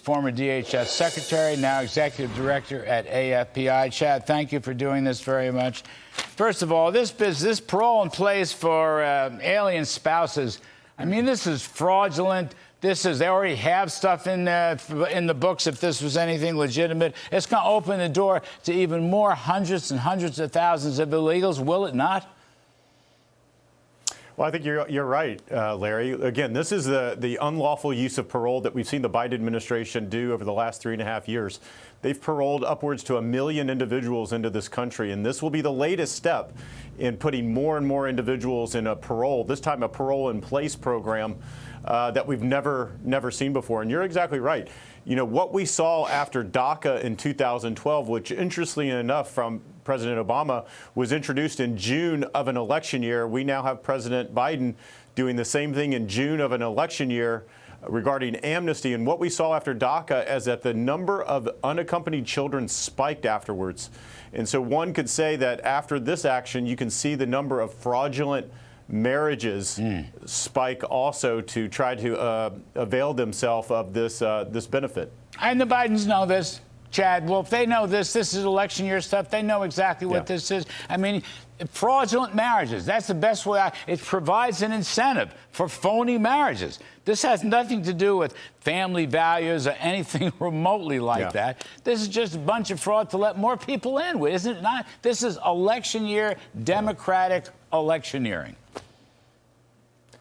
former DHS Secretary, now Executive Director at AFPI. Chad, thank you for doing this very much. First of all, this parole in place for alien spouses, I mean, this is fraudulent. They already have stuff in the books if this was anything legitimate. It's going to open the door to even more hundreds and hundreds of thousands of illegals, will it not? Well, I think you're right, Larry. Again, this is the unlawful use of parole that we've seen the Biden administration do over the last 3.5 years. They've paroled upwards to 1 million individuals into this country, and this will be the latest step in putting more and more individuals in a parole, this time a parole in place program that we've never seen before. And you're exactly right. You know, what we saw after DACA in 2012, which interestingly enough from President Obama was introduced in June of an election year. We now have President Biden doing the same thing in June of an election year regarding amnesty. And what we saw after DACA is that the number of unaccompanied children spiked afterwards. And so one could say that after this action, you can see the number of fraudulent marriages spike also to try to avail themselves of this benefit. And the Bidens know this. Chad Wolf, they know this. This is election year stuff. They know exactly what this is. I mean, fraudulent marriages, that's the best way. It provides an incentive for phony marriages. This has nothing to do with family values or anything remotely like that. This is just a bunch of fraud to let more people in, isn't it not? This is election year, Democratic electioneering.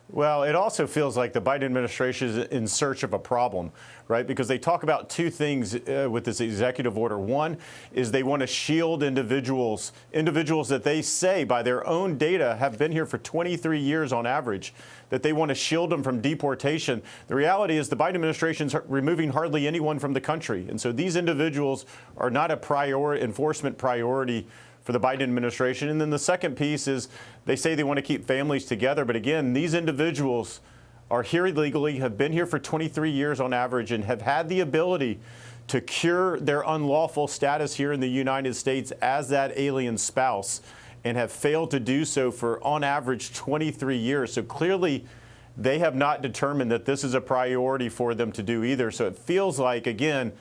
Well, it also feels like the Biden administration is in search of a problem, right? Because they talk about two things with this executive order. One is they want to shield individuals that they say by their own data have been here for 23 years on average, that they want to shield them from deportation. The reality is the Biden administration is removing hardly anyone from the country. And so these individuals are not a enforcement priority for the Biden administration. And then the second piece is they say they want to keep families together. But again, these individuals are here illegally, have been here for 23 years on average, and have had the ability to cure their unlawful status here in the United States as that alien spouse, and have failed to do so for, on average, 23 years. So clearly, they have not determined that this is a priority for them to do either. So it feels like, again,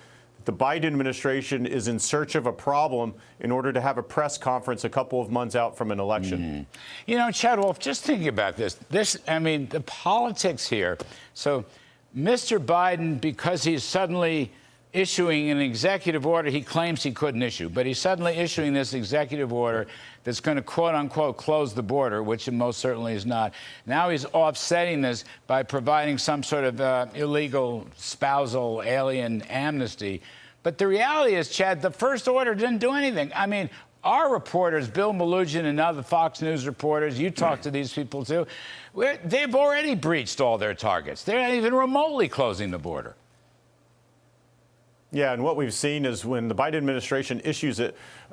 the Biden administration is in search of a problem in order to have a press conference a couple of months out from an election. You know, Chad Wolf, just thinking about this, I mean, the politics here. So Mr. Biden, because he's suddenly issuing an executive order he claims he couldn't issue, but he's suddenly issuing this executive order that's going to, quote unquote, close the border, which it most certainly is not. Now he's offsetting this by providing some sort of illegal spousal alien amnesty. But the reality is, Chad, the first order didn't do anything. I mean, our reporters, Bill Malugin and other Fox News reporters, you talk to these people too, they've already breached all their targets. They're not even remotely closing the border. Yeah, and what we've seen is when the Biden administration issues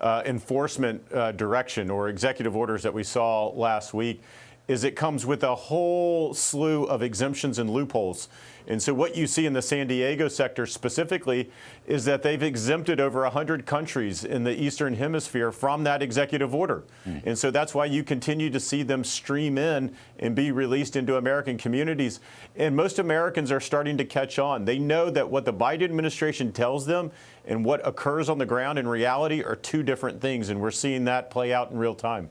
enforcement direction or executive orders that we saw last week, is it comes with a whole slew of exemptions and loopholes. And so what you see in the San Diego sector specifically is that they've exempted over 100 countries in the Eastern Hemisphere from that executive order. And so that's why you continue to see them stream in and be released into American communities. And most Americans are starting to catch on. They know that what the Biden administration tells them and what occurs on the ground in reality are two different things. And we're seeing that play out in real time.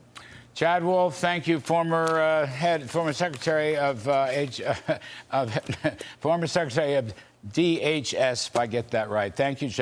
Chad Wolf, thank you, former Secretary of former Secretary of DHS, if I get that right. Thank you, Chad.